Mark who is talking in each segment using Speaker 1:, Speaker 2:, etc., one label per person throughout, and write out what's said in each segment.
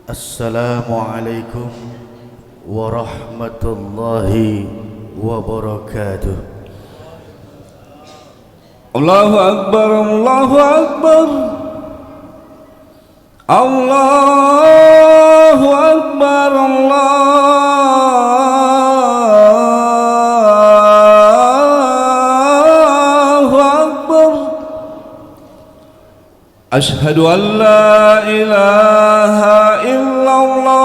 Speaker 1: Assalamualaikum warahmatullahi wabarakatuh.
Speaker 2: Allahu Akbar, Allahu Akbar, Allahu Akbar, Allahu Akbar. Ashhadu an la ilaha illallah.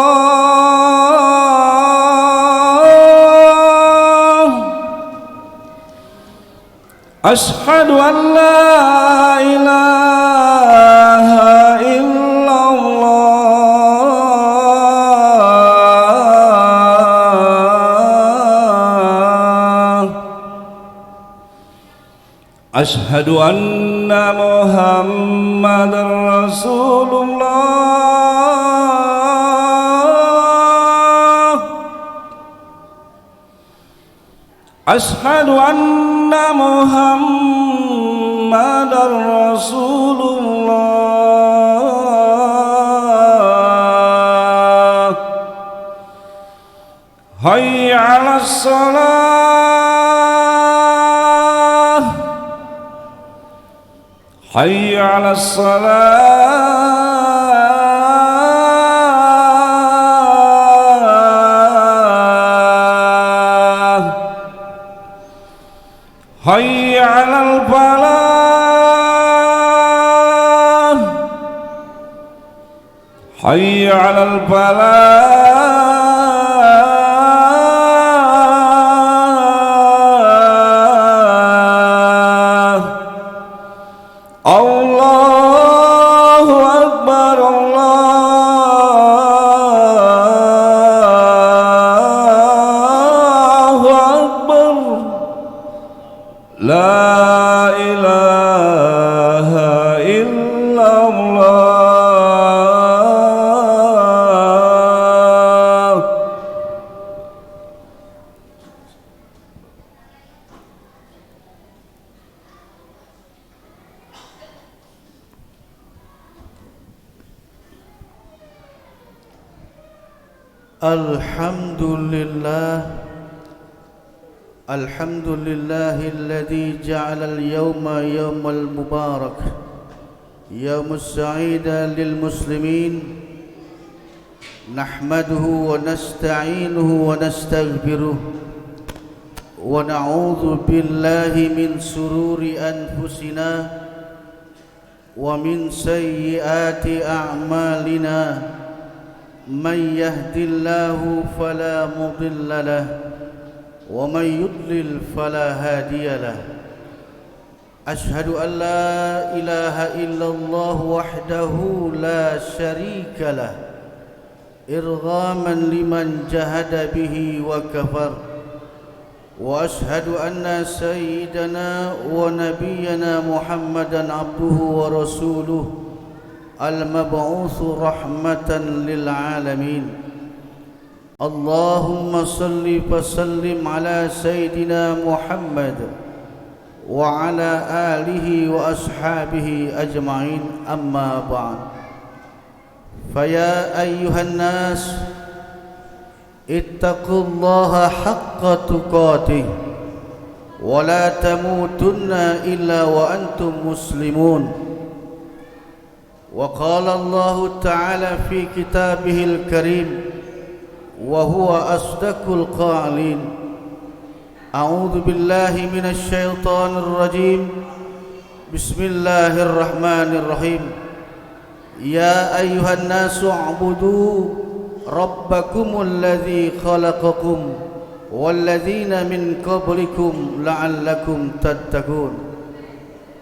Speaker 2: Ashhadu an la ilaha illallah. Ashhadu anna Muhammadar Rasulullah. Ashhadu anna Muhammadar Rasulullah. Hayya 'alas salah, hayya 'alas salah, hayya 'alal falah, hayya 'alal falah. Allahu Akbar, Allahu Akbar. La ilaha illallah.
Speaker 1: Alhamdulillahilladzi ja'ala al-yawma yawmal mubarak, yawmus sa'ida lil muslimin. Nahmaduhu wa nasta'inuhu wa nastaghfiruh wa na'udzu billahi min sururi anfusina wa min sayyiati a'malina. من يهد الله فلا مضل له ومن يضلل فلا هادي له. أشهد أن لا إله إلا الله وحده لا شريك له إرغاما لمن جهد به وكفر. وأشهد أن سيدنا ونبينا محمدا عبده ورسوله المبعوث رحمة للعالمين. اللهم صل وسلم على سيدنا محمد وعلى آله وأصحابه أجمعين. أما بعد، فيا أيها الناس اتقوا الله حق تقاته ولا تموتن إلا وأنتم مسلمون. وقال الله تعالى في كتابه الكريم وهو أصدق القائلين: أعوذ بالله من الشيطان الرجيم، بسم الله الرحمن الرحيم. يا أيها الناس اعبدوا ربكم الذي خلقكم والذين من قبلكم لعلكم تتقون.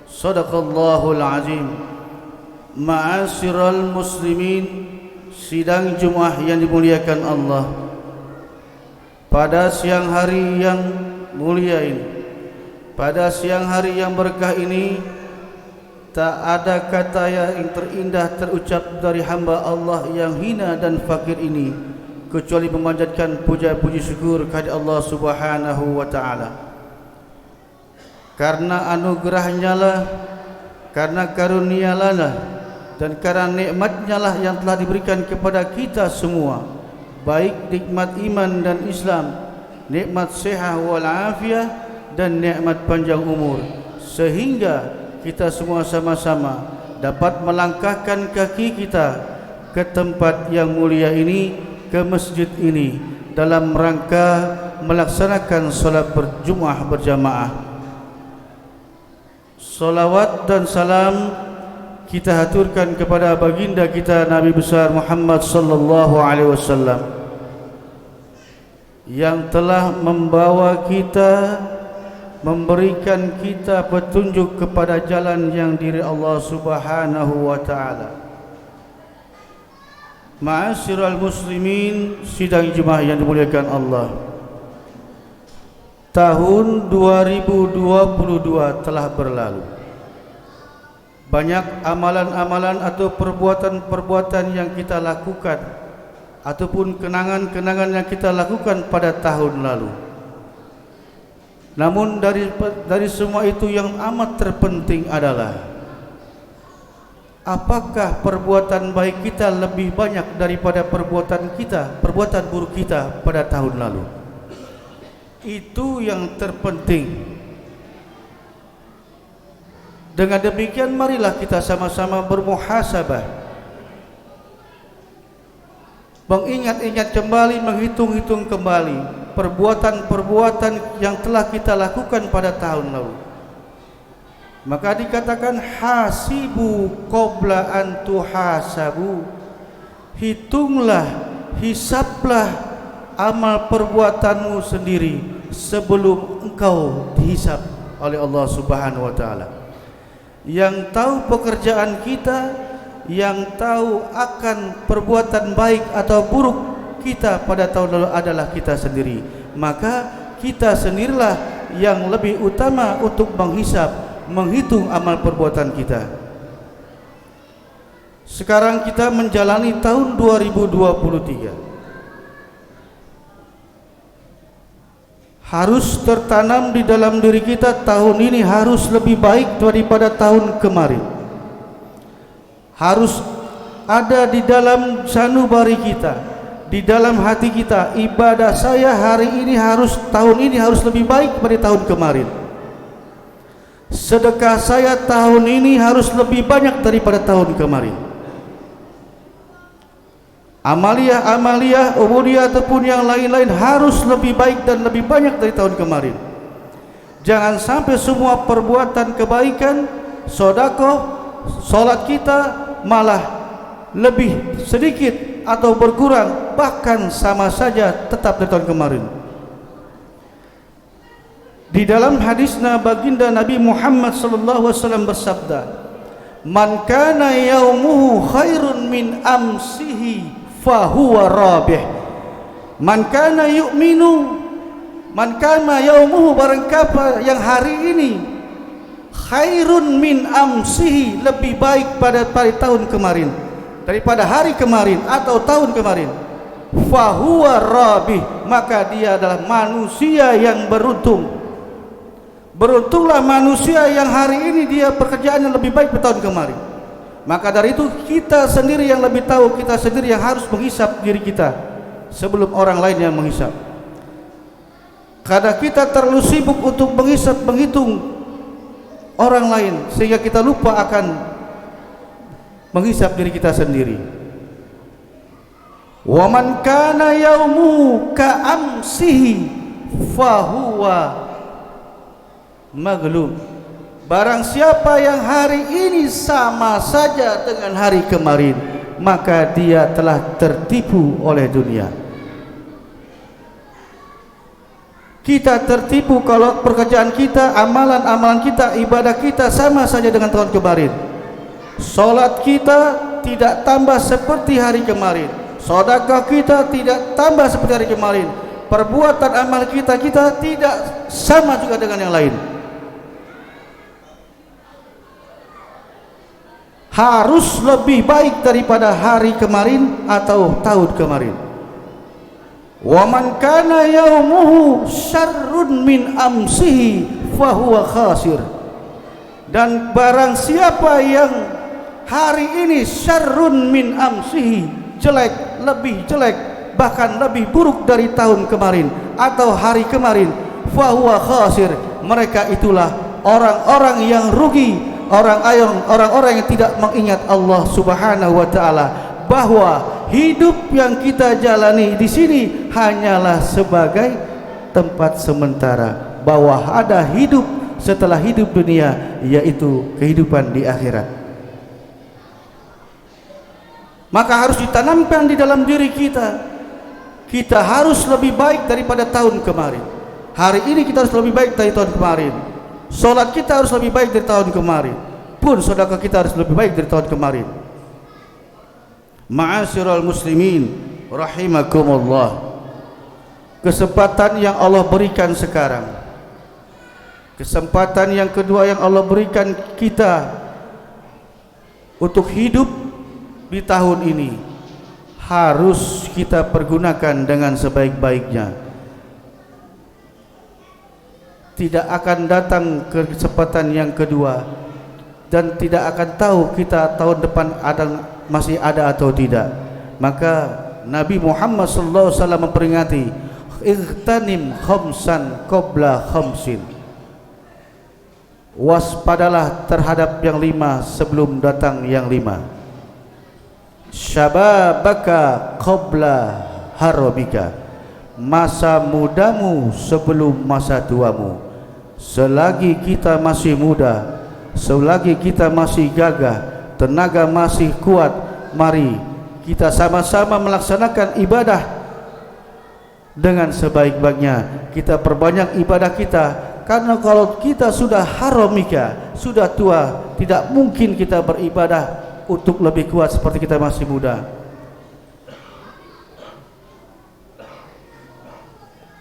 Speaker 1: صدق الله العظيم. Ma'asyiral muslimin, sidang Jumat yang dimuliakan Allah. Pada siang hari yang mulia ini, pada siang hari yang berkah ini, tak ada kata yang terindah terucap dari hamba Allah yang hina dan fakir ini kecuali memanjatkan puja-puji syukur kepada Allah Subhanahu wa taala. Karena anugerahnya lah, karena karunia-Nya lah dan karena nikmatnya lah yang telah diberikan kepada kita semua, baik nikmat iman dan Islam, nikmat sehat wal afiah, dan nikmat panjang umur, sehingga kita semua sama-sama dapat melangkahkan kaki kita ke tempat yang mulia ini, ke masjid ini, dalam rangka melaksanakan solat berjumuah berjamaah. Salawat dan salam kita haturkan kepada baginda kita Nabi besar Muhammad sallallahu alaihi wasallam yang telah membawa kita, memberikan kita petunjuk kepada jalan yang diri Allah Subhanahu wa taala. Ma'asyiral muslimin, sidang jemaah yang dimuliakan Allah. Tahun 2022 telah berlalu. Banyak amalan-amalan atau perbuatan-perbuatan yang kita lakukan ataupun kenangan-kenangan yang kita lakukan pada tahun lalu. Namun dari semua itu yang amat terpenting adalah apakah perbuatan baik kita lebih banyak daripada perbuatan buruk kita pada tahun lalu. Itu yang terpenting. Dengan demikian marilah kita sama-sama bermuhasabah, mengingat-ingat kembali, menghitung-hitung kembali perbuatan-perbuatan yang telah kita lakukan pada tahun lalu. Maka dikatakan hasibu qabla an tuhasabu, hitunglah, hisablah amal perbuatanmu sendiri sebelum engkau dihisab oleh Allah Subhanahu wa taala. Yang tahu pekerjaan kita, yang tahu akan perbuatan baik atau buruk kita pada tahun lalu adalah kita sendiri. Maka kita sendirilah yang lebih utama untuk menghisab, menghitung amal perbuatan kita. Sekarang kita menjalani tahun 2023. Harus tertanam di dalam diri kita, tahun ini harus lebih baik daripada tahun kemarin. Harus ada di dalam sanubari kita, di dalam hati kita, ibadah saya hari ini tahun ini harus lebih baik dari tahun kemarin. Sedekah saya tahun ini harus lebih banyak daripada tahun kemarin. Amaliyah, ubudiyah ataupun yang lain-lain harus lebih baik dan lebih banyak dari tahun kemarin. Jangan sampai semua perbuatan kebaikan, sedekah, salat kita malah lebih sedikit atau berkurang, bahkan sama saja tetap dari tahun kemarin. Di dalam hadisnya baginda Nabi Muhammad sallallahu alaihi wasallam bersabda, "Man kana yaumuhu khairun min amsihi fahuwa rabih." Man kana yu'minu, man kana yaumuhu, barang siapa yang hari ini khairun min amsihi, lebih baik pada tahun kemarin, daripada hari kemarin atau tahun kemarin, fahuwa rabih, maka dia adalah manusia yang beruntung. Beruntunglah manusia yang hari ini dia pekerjaannya lebih baik pada tahun kemarin. Maka dari itu kita sendiri yang lebih tahu, kita sendiri yang harus menghisap diri kita sebelum orang lain yang menghisap. Karena kita terlalu sibuk untuk menghisap, menghitung orang lain, sehingga kita lupa akan menghisap diri kita sendiri. Wa man kana yaumu ka amsihi fahuwa maghlub. Barang siapa yang hari ini sama saja dengan hari kemarin, maka dia telah tertipu oleh dunia. Kita tertipu kalau pekerjaan kita, amalan-amalan kita, ibadah kita sama saja dengan tahun kemarin. Salat kita tidak tambah seperti hari kemarin, sedekah kita tidak tambah seperti hari kemarin, perbuatan amal kita tidak sama juga dengan yang lain. Harus lebih baik daripada hari kemarin atau tahun kemarin. Wa man kana yaumuhu syarrun min amsihi fahuwa khasir. Dan barang siapa yang hari ini syarrun min amsihi, jelek, lebih jelek, bahkan lebih buruk dari tahun kemarin atau hari kemarin, fahuwa khasir, mereka itulah orang-orang yang rugi, orang-orang yang tidak mengingat Allah Subhanahu wa taala, bahwa hidup yang kita jalani di sini hanyalah sebagai tempat sementara, bahwa ada hidup setelah hidup dunia, yaitu kehidupan di akhirat. Maka harus ditanamkan di dalam diri kita, kita harus lebih baik daripada tahun kemarin. Hari ini kita harus lebih baik dari tahun kemarin. Solat kita harus lebih baik dari tahun kemarin. Pun sedekah kita harus lebih baik dari tahun kemarin. Ma'asyiral muslimin rahimakumullah, kesempatan yang Allah berikan sekarang, kesempatan yang kedua yang Allah berikan kita untuk hidup di tahun ini, harus kita pergunakan dengan sebaik-baiknya. Tidak akan datang kesempatan yang kedua, dan tidak akan tahu kita tahun depan masih ada atau tidak. Maka Nabi Muhammad sallallahu alaihi wasallam memperingati, "Ightanim khamsan qabla khamsin." Waspadalah terhadap yang 5 sebelum datang yang 5. Syababaka qabla harabika, masa mudamu sebelum masa tuamu. Selagi kita masih muda, selagi kita masih gagah, tenaga masih kuat, mari kita sama-sama melaksanakan ibadah dengan sebaik-baiknya. Kita perbanyak ibadah kita, karena kalau kita sudah haramika, sudah tua, tidak mungkin kita beribadah untuk lebih kuat seperti kita masih muda.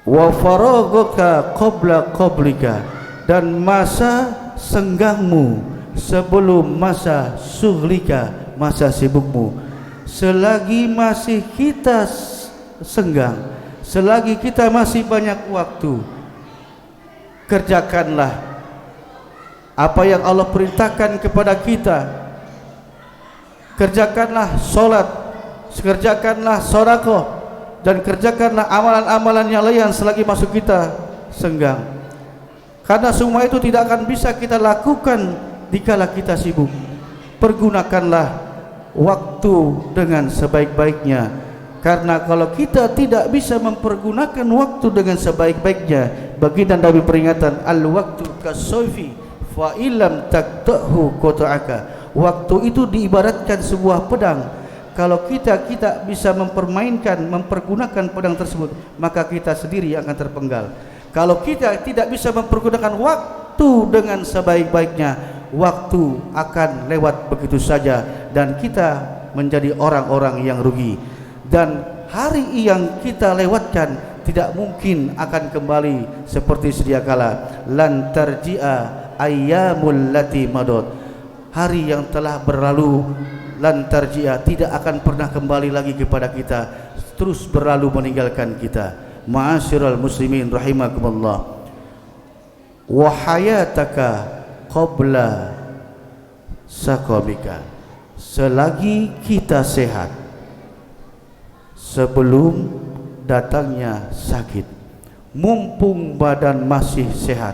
Speaker 1: Wa faraghuka qabla qablika, dan masa senggangmu sebelum masa sughlika, masa sibukmu. Selagi masih kita senggang, selagi kita masih banyak waktu, kerjakanlah apa yang Allah perintahkan kepada kita. Kerjakanlah solat, kerjakanlah sedekah, dan kerjakanlah amalan-amalan yang lain selagi masuk kita senggang. Karena semua itu tidak akan bisa kita lakukan dikala kita sibuk. Pergunakanlah waktu dengan sebaik-baiknya, karena kalau kita tidak bisa mempergunakan waktu dengan sebaik-baiknya, baginda Nabi peringatan, al-waktu kasayfi fa illam taqtahu qata'aka. Waktu itu diibaratkan sebuah pedang. Kalau kita bisa mempergunakan pedang tersebut, maka kita sendiri akan terpenggal. Kalau kita tidak bisa mempergunakan waktu dengan sebaik-baiknya, waktu akan lewat begitu saja, dan kita menjadi orang-orang yang rugi. Dan hari yang kita lewatkan tidak mungkin akan kembali seperti sedia kala. Lan tarji'a ayyamul lati madad, hari yang telah berlalu, lan tarji'a, tidak akan pernah kembali lagi kepada kita, terus berlalu meninggalkan kita. Ma'asyiral muslimin rahimakumullah, wa hayataka qabla saqamika, selagi kita sehat sebelum datangnya sakit. Mumpung badan masih sehat,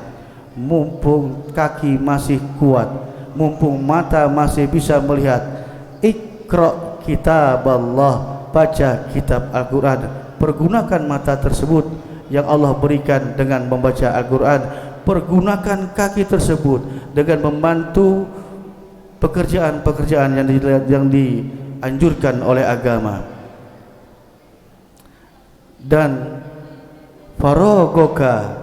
Speaker 1: mumpung kaki masih kuat, mumpung mata masih bisa melihat, Iqra kitab Allah, baca kitab Al-Quran. Pergunakan mata tersebut yang Allah berikan dengan membaca Al-Quran. Pergunakan kaki tersebut dengan membantu pekerjaan-pekerjaan yang dianjurkan oleh agama. Dan faragoka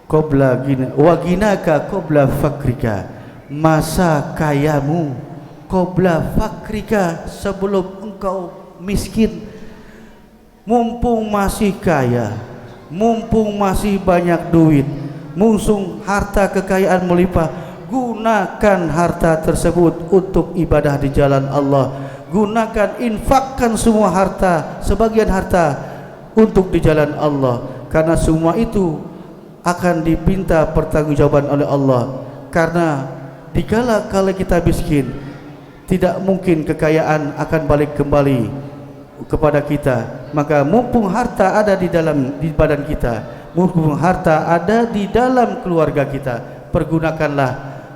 Speaker 1: qabla gina wa ginaka qabla fakrika, masa kayamu qabla fakrika, sebelum engkau miskin. Mumpung masih kaya, mumpung masih banyak duit, mumpung harta kekayaan melimpah, gunakan harta tersebut untuk ibadah di jalan Allah. Gunakan, infakkan semua harta, sebagian harta untuk di jalan Allah, karena semua itu akan dipinta pertanggungjawaban oleh Allah. Karena dikala kita miskin, tidak mungkin kekayaan akan balik kembali kepada kita. Maka mumpung harta ada di badan kita, mumpung harta ada di dalam keluarga kita, pergunakanlah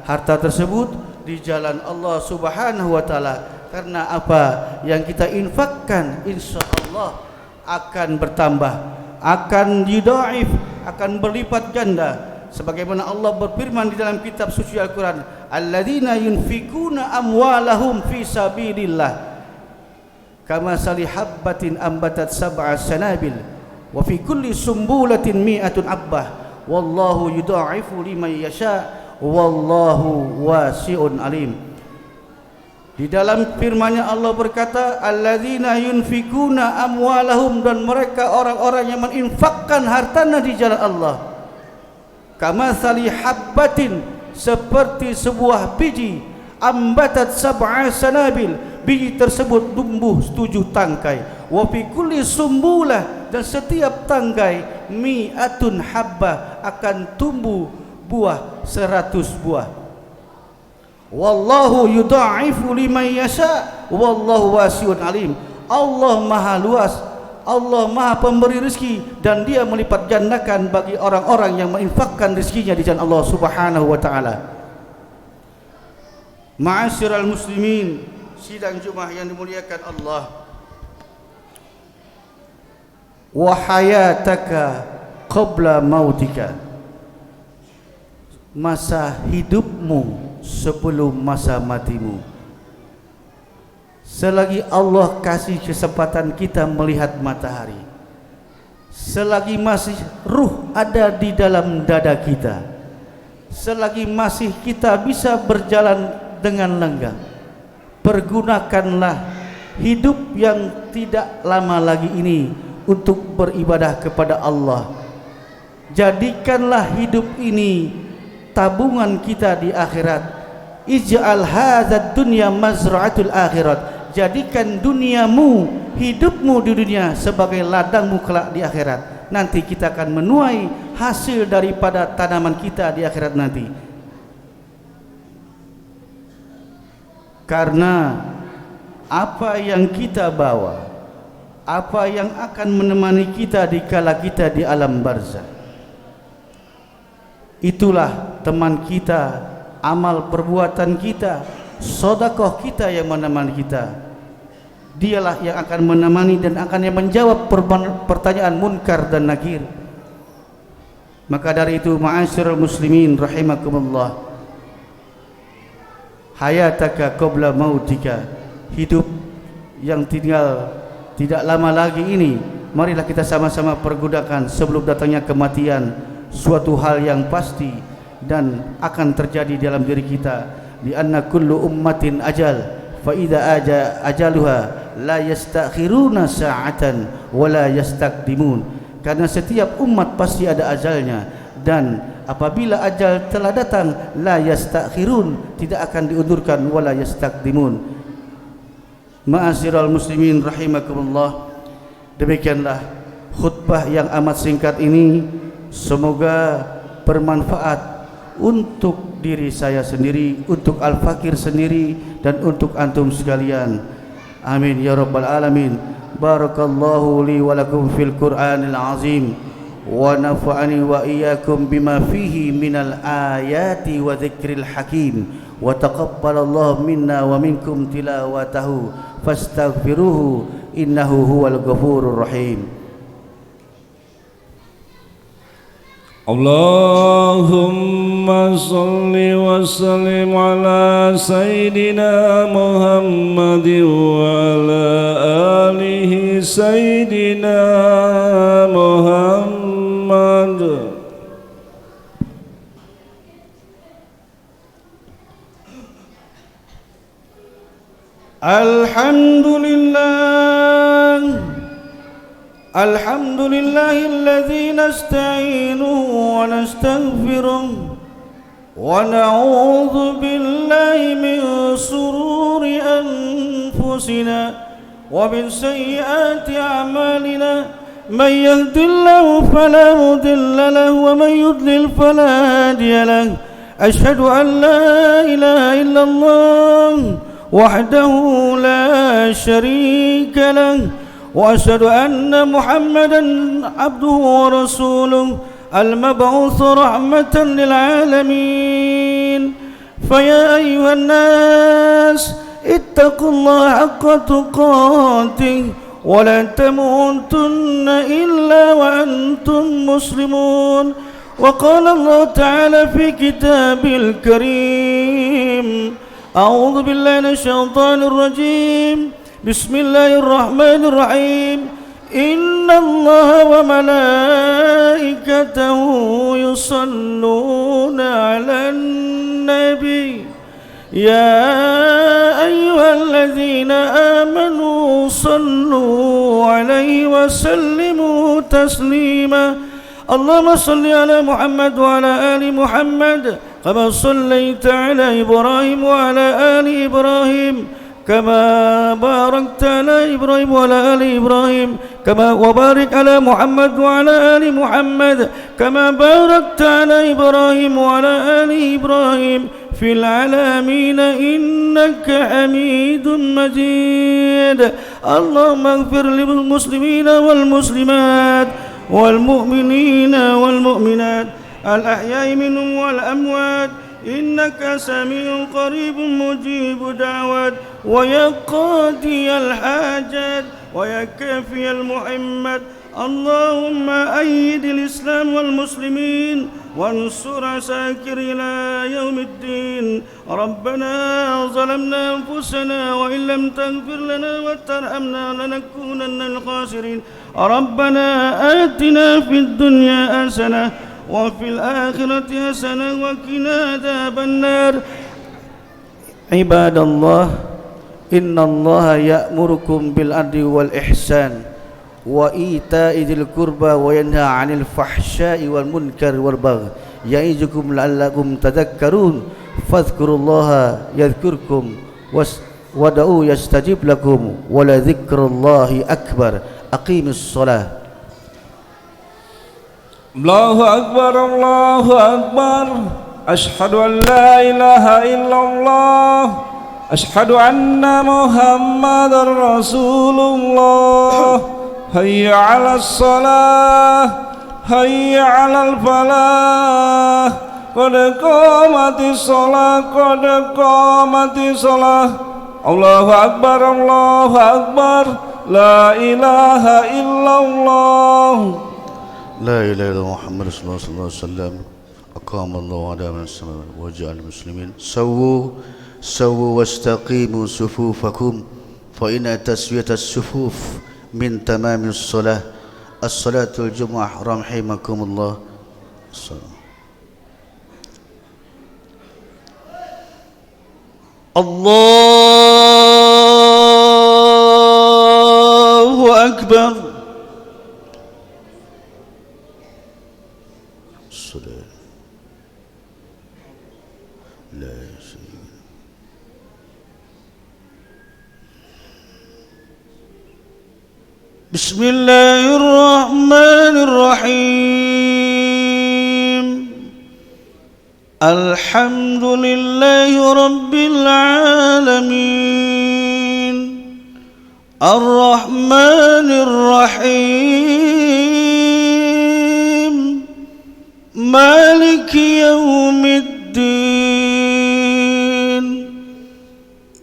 Speaker 1: harta tersebut di jalan Allah Subhanahu wa taala. Karena apa yang kita infakkan insyaallah akan bertambah, akan yudaif, akan berlipat ganda. Sebagaimana Allah berfirman di dalam kitab suci Al-Quran, alladzina yunfikuna amwalahum fi sabilillah kamasali habbatin ambatat sab'a sanabil wa fi kulli sumbulatin mi'atun abbah wallahu yudha'ifu liman yasha wallahu wasi'un alim. Di dalam firman-Nya Allah berkata, alladzina yunfikuna amwalahum, dan mereka orang-orang yang menginfakkan hartanya di jalan Allah, kamathali habbatin, seperti sebuah biji, ambatat sab'a sanabil, biji tersebut tumbuh 7 tangkai, wa fi kulli sumbulah, dan setiap tangkai, mi'atun habbah, akan tumbuh buah 100 buah. Wallahu yudha'ifu liman yasha wallahu wasi'un alim. Allah Maha luas, Allah Maha pemberi rezeki, dan Dia melipat gandakan bagi orang-orang yang menginfakkan rezekinya di jalan Allah Subhanahu wa taala. Ma'asyiral muslimin, sidang Jumat yang dimuliakan Allah, wa hayataka qabla mautika, masa hidupmu sebelum masa matimu. Selagi Allah kasih kesempatan kita melihat matahari, selagi masih ruh ada di dalam dada kita, selagi masih kita bisa berjalan dengan lenggang, pergunakanlah hidup yang tidak lama lagi ini untuk beribadah kepada Allah. Jadikanlah hidup ini tabungan kita di akhirat. Ij'al hadzal dunya mazra'atul akhirat. Jadikan duniamu, hidupmu di dunia sebagai ladangmu kelak di akhirat. Nanti kita akan menuai hasil daripada tanaman kita di akhirat nanti. Karena apa yang kita bawa, apa yang akan menemani kita di kala kita di alam barzakh, itulah teman kita, amal perbuatan kita, sedekah kita yang menemani kita. Dialah yang akan menemani dan akan yang menjawab pertanyaan munkar dan nakir. Maka dari itu, ma'asyiral muslimin rahimakumullah, hayataka qabla mautika, hidup yang tinggal tidak lama lagi ini, marilah kita sama-sama pergunakan sebelum datangnya kematian, suatu hal yang pasti dan akan terjadi dalam diri kita. Di anna kullu ummatin ajal, fa idza ajaluha la yastakhiruna sa'atan wa la yastaqdimun. Karena setiap umat pasti ada ajalnya, dan apabila ajal telah datang, la yastakhirun, tidak akan diundurkan, wa la yastaqdimun. Ma'asyiral muslimin rahimakumullah, demikianlah khutbah yang amat singkat ini. Semoga bermanfaat untuk diri saya sendiri, untuk Al-Fakir sendiri, dan untuk antum sekalian. Amin ya rabbal alamin. Barakallahu li wa lakum fil Qur'anil azim, wa nafa'ani wa iyyakum bima fihi minal ayati wa dzikril hakim, wa taqabbalallahu minna wa minkum tilawatahu fastaghfiruhu innahu huwal ghafurur rahim.
Speaker 2: Allahumma salli wa sallim ala Sayyidina Muhammadin wa ala alihi Sayyidina Muhammad.
Speaker 1: Alhamdulillah, alhamdulillahilladzi nasta'inuhu wa nastaghfiruh wa na'udzu billahi min sururi anfusina wa min sayyiati a'malina. Man yahdihillahu fala mudilla lahu wa man yudlil fala hadiya lahu. Asyhadu an la ilaha illallah وحده لا شريك له وأشهد أن محمدا عبده ورسوله المبعوث رحمة للعالمين. فيا أيها الناس اتقوا الله حق تقاته ولا تموتن إلا وأنتم مسلمون. وقال الله تعالى في كتابه الكريم: أعوذ بالله من الشيطان الرجيم، بسم الله الرحمن الرحيم. إن الله وملائكته يصلون على النبي يا أيها الذين آمنوا صلوا عليه وسلموا تسليما. اللهم صل على محمد وعلى آل محمد كما صليت على إبراهيم وعلى آل إبراهيم كما باركت على إبراهيم وعلى آل إبراهيم وبارك على محمد وعلى آل محمد كما باركت على إبراهيم وعلى آل إبراهيم في العالمين إنك حميد مجيد. اللهم اغفر للمسلمين والمسلمات والمؤمنين والمؤمنات الأحياء منهم والأموات إنك سميع قريب مجيب دعوات ويا قاضي الحاجات ويا كافي المحمد. اللهم أيد الإسلام والمسلمين وانصر عساكر إلى يوم الدين. ربنا ظلمنا أنفسنا وإن لم تغفر لنا وترحمنا لنكونن من الخاسرين. ربنا آتنا في الدنيا حسنة وفي الآخرة حسنة وقنا عذاب النار. عباد الله، إن الله يأمركم بالعدل والإحسان وإيتاء ذي القربى وينهى عن الفحشاء والمنكر والبغي يعظكم لعلكم تذكرون. فاذكروا الله يذكركم ودعوه يستجيب لكم ولذكر الله أكبر. أقيموا الصلاة.
Speaker 2: الله أكبر الله أكبر. أشهد أن لا إله إلا الله. أشهد أن محمد رسول الله. هيا على الصلاة هيا على الفلاح قد قامت الصلاة قد قامت الصلاة. الله أكبر الله أكبر. لا إله إلا الله.
Speaker 1: لا إله إلا محمد صلى الله عليه وسلم. أقام الله على من السماء وجعل المسلمين. سووا واستقيموا صفوفكم فإن تسوية الصفوف من تمام الصلاة. الصلاة الجمعة رحمكم الله. الله أكبر. بسم الله الرحمن الرحيم. الحمد لله رب العالمين الرحمن الرحيم مالك يوم الدين.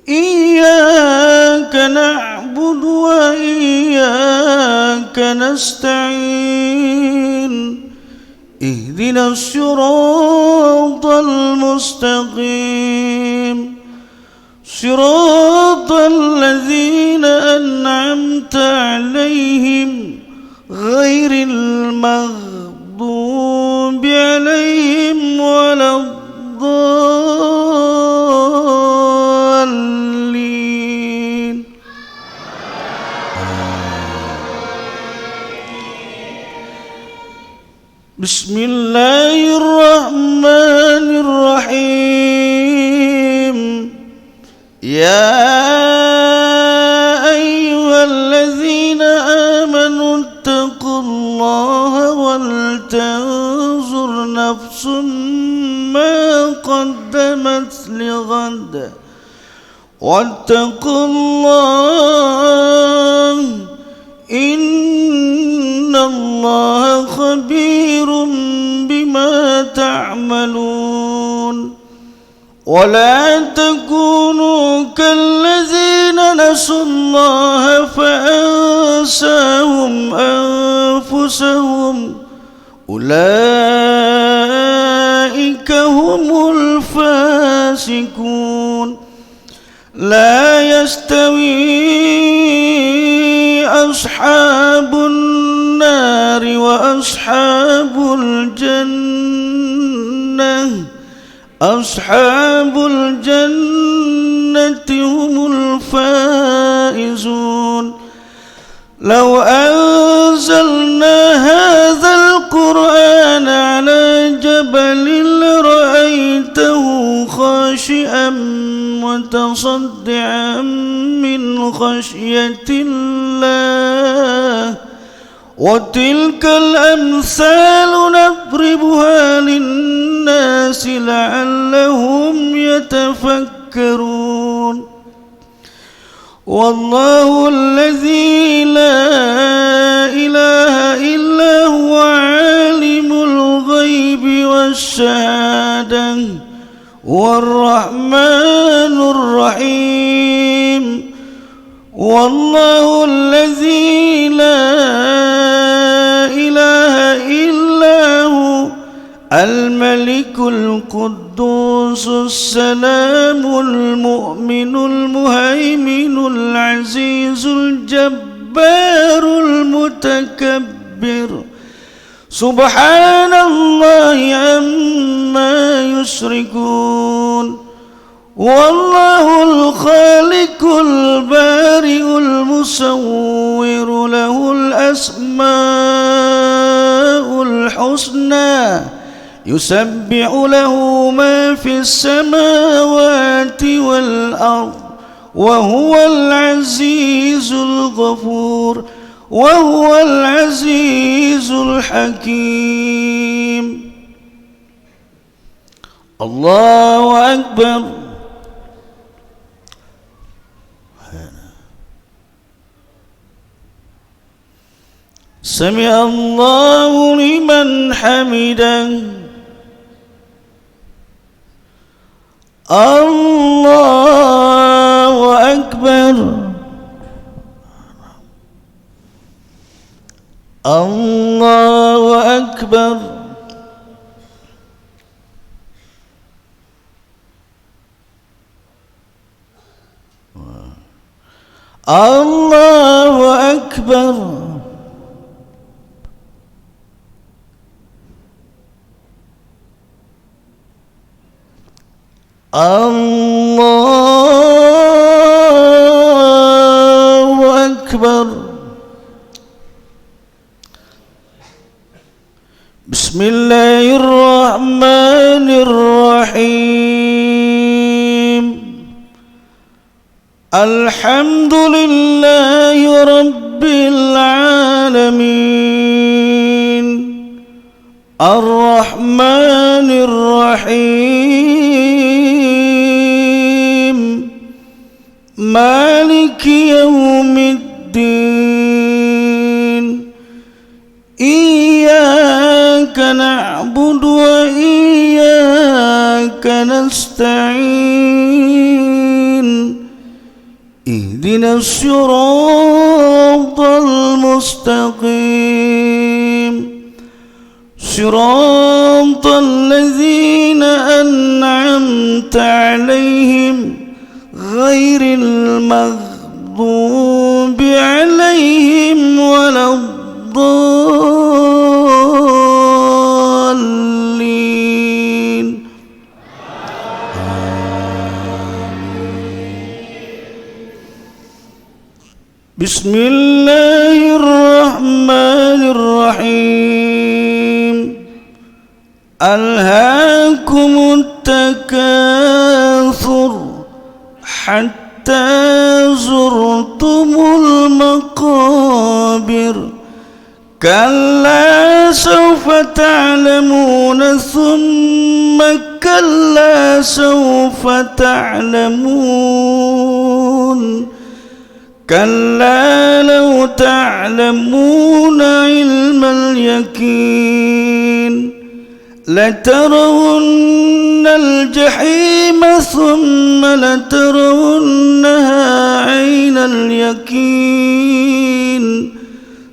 Speaker 1: إياك نعبد وإياك نستعين. اهدنا الصراط المستقيم صراط الذين أنعمت عليهم غير المغضوب عليهم ولا الضالين. بسم الله الرحمن الرحيم. يا أيها الذين آمنوا اتقوا الله ولتنظر نفس ما قدمت لغد واتقوا الله إن الله خبير بما تعملون ولا تكونوا كالذين نسوا الله فأنساهم أنفسهم أولئك هم الفاسقون لا يستوي أصحاب النار وأصحاب الجنة أصحاب الجنة هم الفائزون لو أنزلنا هذا القرآن على جبل لرأيته خاشعا متصدعا من خشية الله وتلك الأمثال نضربها للناس لعلهم يتفكرون والله الذي لا إله إلا هو عالم الغيب والشهادة هو الرحمن الرحيم والله الذي لا إله إلا هو الملك القدوس السلام المؤمن المهيمن العزيز الجبار المتكبر سبحان الله عما يشركون والله الخالق البارئ المصور له الأسماء الحسنى يسبح له ما في السماوات والأرض وهو العزيز الغفور وهو العزيز الحكيم الله أكبر سمع الله لمن حمده الله أكبر الله أكبر الله أكبر الله أكبر بسم الله الرحمن الرحيم الحمد لله رب العالمين الرحمن الرحيم مالك يوم الدين إياك نعبد وإياك نستعين اهدنا الصراط المستقيم صراط الذين أنعمت عليهم غير المغضوب عليهم ولا الضالين بسم الله الرحمن الرحيم ألهاكم التكاثر حتى زرتم المقابر كلا سوف تعلمون ثم كلا سوف تعلمون كلا لو تعلمون علم اليقين لترون الجحيم ثم لترونها عين اليقين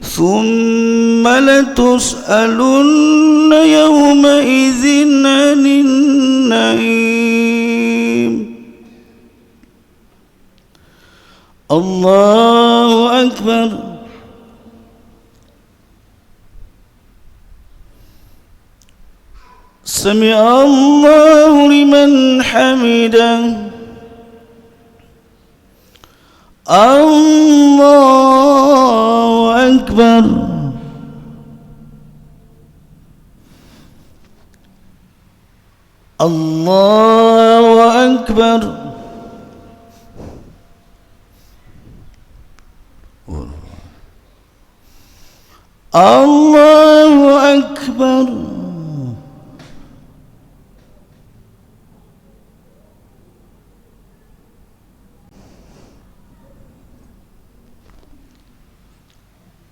Speaker 1: ثم لتسألن يومئذ عن النعيم. الله أكبر. سمع الله لمن حمده. الله أكبر. الله أكبر. الله أكبر.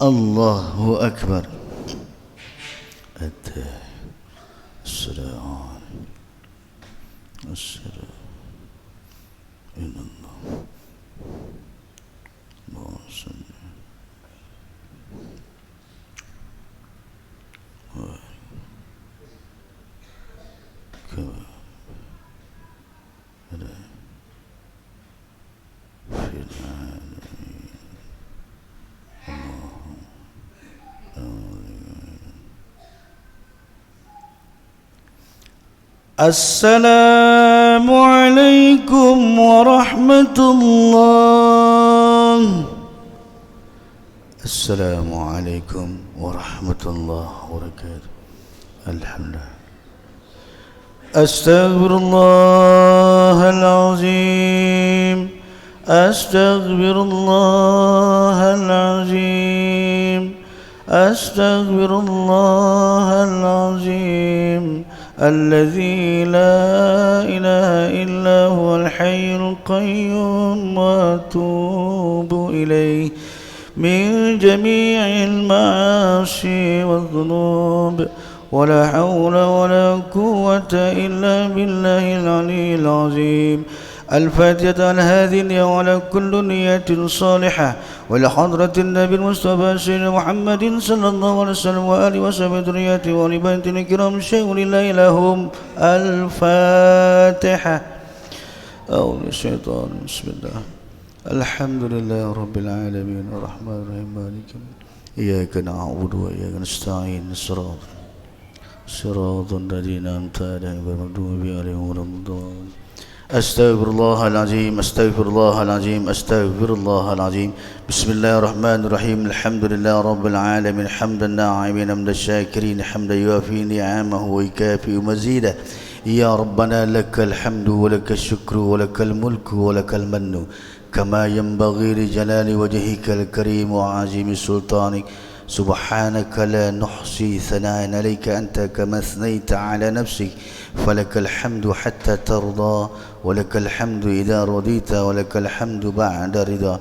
Speaker 1: الله أكبر. السلام السلام إلى الله. اللهم صل السلام عليكم ورحمة الله. السلام عليكم ورحمة الله وبركاته. الحمد لله. أستغفر الله العظيم. أستغفر الله العظيم. أستغفر الله العظيم الذي لا إله إلا هو الحي القيوم وأتوب إليه من جميع المعاصي والذنوب ولا حول ولا قوة إلا بالله العلي العظيم. الفاتحة على هذه النية وعلى كل نية صالحة ولحضرة النبي المصطفى سيدنا محمد صلى الله عليه وسلم وآله وصحبه ذريته وآل بيته الكرام شيء لله لهم. الفاتحة. أعوذ من الشيطان بسم الله. الحمد لله رب العالمين الرحمن الرحيم مالك إياك نعبد وإياك نستعين صراط الذين أنعمت عليهم غير المغضوب عليهم ولا الضالين. أستغفر الله العظيم. أستغفر الله العظيم. أستغفر الله العظيم. بسم الله الرحمن الرحيم. الحمد لله رب العالمين حمدا الناعمين حمد الشاكرين حمدا يوافي نعمه ويكافئ مزيده. يا ربنا لك الحمد ولك الشكر ولك الملك ولك المن كما ينبغي لجلال وجهك الكريم وعظيم سلطانك. سبحانك لا نحصي ثناء عليك أنت كما أثنيت على نفسك فلك الحمد حتى ترضى ولك الحمد إذا رضيت ولك الحمد بعد رضا.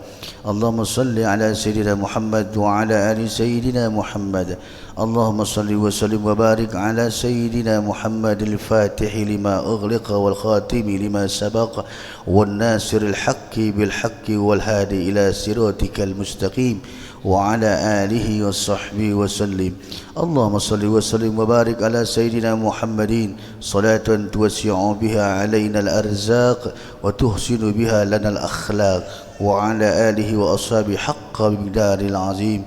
Speaker 1: اللهم صل على سيدنا محمد وعلى آل سيدنا محمد. اللهم صل وسلم وبارك على سيدنا محمد الفاتح لما أغلق والخاتم لما سبق والناصر الحق بالحق والهادي إلى صراطك المستقيم وعلى آله وصحبه وسلم. اللهم صل وسلم وبارك على سيدنا محمد صلاة توسع بها علينا الأرزاق وتحسن بها لنا الأخلاق وعلى آله وأصحابه حق بمقدار العظيم.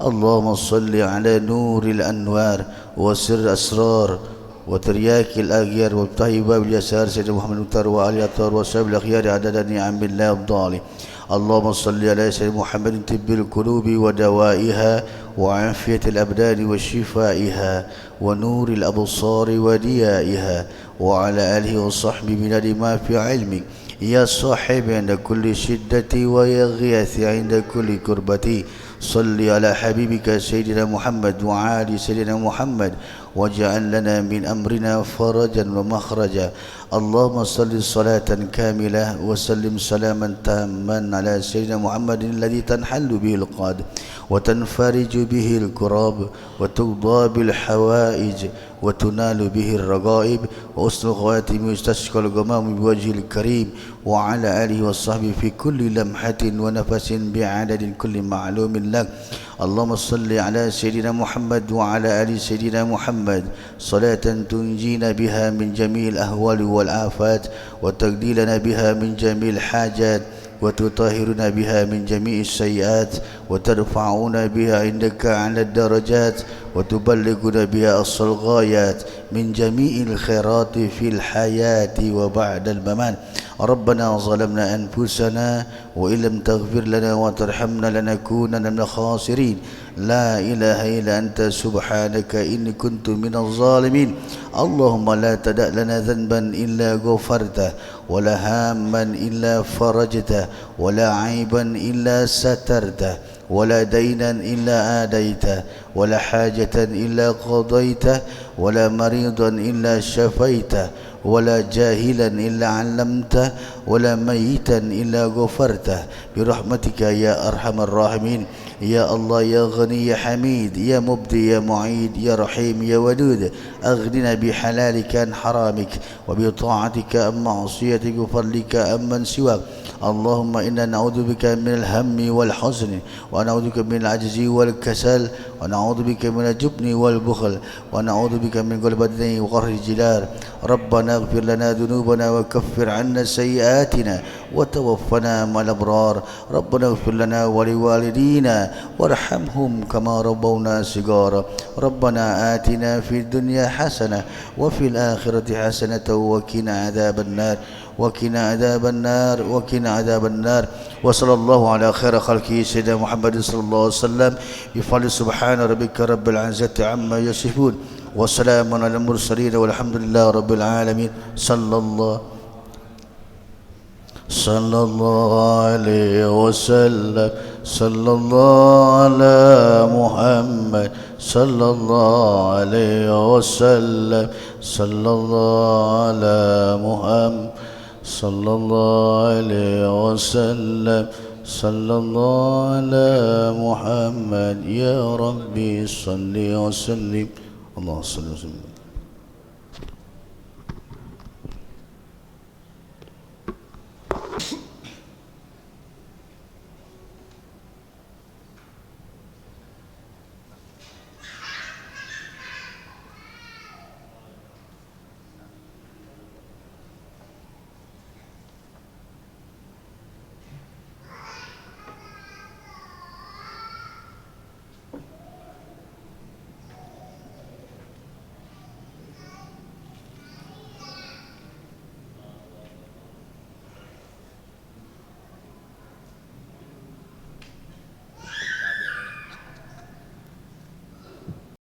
Speaker 1: اللهم صل على نور الأنوار وسر أسرار وترياك الأغيار وابتهي باب اليسار سيدنا محمد المختار وآل الأطهار وصحب الأخيار عدد نعم الله الضالي. اللهم صل على سيدنا محمد طب القلوب ودوائها وعافية الأبدان وشفائها ونور الأبصار وديائها وعلى آله وصحبه بلاد ما في علمك يا صاحب عند كل شدة ويا غياث عند كل كربة صل على حبيبك سيدنا محمد وعلى سيدنا محمد واجعل لنا من أمرنا فرجا ومخرجا. اللهم صل صلاة كاملة وسلم سلاما تاما على سيدنا محمد الذي تنحل به القاد وتنفرج به الكراب وتقضى بالحوائج وتنال به الرغائب وحسن الخواتم يستسقى الغمام بوجه الكريم وعلى آله وصحبه في كل لمحة ونفس بعدد كل معلوم لك. اللهم صل على سيدنا محمد وعلى آل سيدنا محمد صلاة تنجينا بها من جميع الأهوال والآفات وتقضي لنا بها من جميع الحاجات وتطهرنا بها من جميع السيئات وترفعنا بها عندك على الدرجات وتبلغنا بها أقصى الغايات من جميع الخيرات في الحياة وبعد الممات. ربنا ظلمنا أنفسنا وإن لم تغفر لنا وترحمنا لنكونن من الخاسرين. لا إله إلا أنت سبحانك إني كنت من الظالمين. اللهم لا تدع لنا ذنبا إلا غفرته ولا هاما إلا فرجته ولا عيبا إلا سترته ولا دينا إلا آديته ولا حاجة إلا قضيته ولا مريضا إلا شفيته ولا جاهلا إلا علمته ولا ميتا إلا غفرته برحمتك يا أرحم الراحمين. يا الله يا غني يا حميد يا مبدي يا معيد يا رحيم يا ودود أغننا بحلالك عن حرامك وبطاعتك عن معصيتك وفضلك عمن سواك. اللهم إنا نعوذ بك من الهم والحزن ونعوذ بك من العجز والكسل ونعوذ بك من الجبن والبخل ونعوذ بك من غلبة الدين وقهر الجلال. ربنا اغفر لنا ذنوبنا وكفر عنا سيئاتنا وتوفنا مع الأبرار. ربنا اغفر لنا ولوالدينا وارحمهم كما ربونا صغارا. ربنا آتنا في الدنيا حسنة وفي الآخرة حسنة وقنا عذاب النار وقنا عذاب النار وقنا عذاب النار. وصلى الله على خير خلقه سيدنا محمد صلى الله عليه وسلم بفضل سبحان ربك رب العزة عما يصفون وسلام على المرسلين والحمد لله رب العالمين. صلى الله عليه وسلم. صلى الله على محمد صلى الله عليه وسلم. صلى الله على محمد صلى الله عليه وسلم. صلى الله على محمد يا ربي صل وسلم. اللهم صل وسلم.